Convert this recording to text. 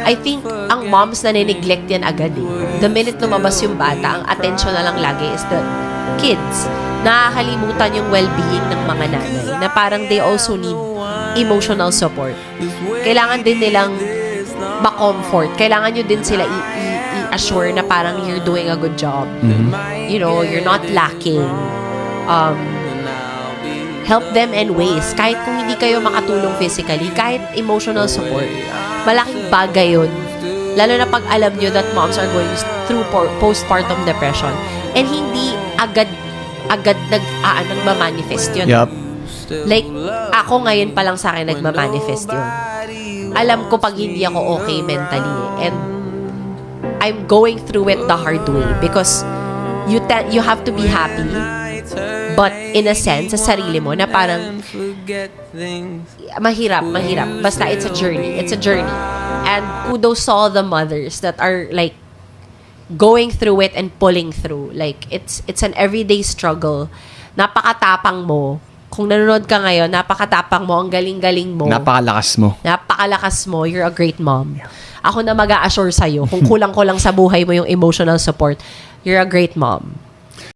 I think ang moms na nineglect yan agad eh. The minute lumabas yung bata, ang attention na lang lagi is the kids. Nakakalimutan yung well-being ng mga nanay na parang they also need emotional support. Kailangan din nilang ma-comfort. Kailangan nyo din sila i-assure na parang you're doing a good job. You know, you're not lacking. Help them in ways. Kahit kung hindi kayo makatulong physically, kahit emotional support, malaking bagay yun. Lalo na pag alam nyo that moms are going through postpartum depression and hindi agad nagmamanifest yun. Yup. Like, ako ngayon pa lang sa akin nagmamanifest yun. Alam ko pag hindi ako okay mentally and I'm going through it the hard way because you have to be happy but in a sense sa sarili mo na parang mahirap. Basta it's a journey. And kudos to all the mothers that are like going through it and pulling through. Like, it's an everyday struggle. Napakatapang mo. Kung nanonood ka ngayon, napakatapang mo, ang galing-galing mo. Napakalakas mo. You're a great mom. Ako na mag-a-assure sa'yo, kung kulang-kulang sa buhay mo yung emotional support, you're a great mom.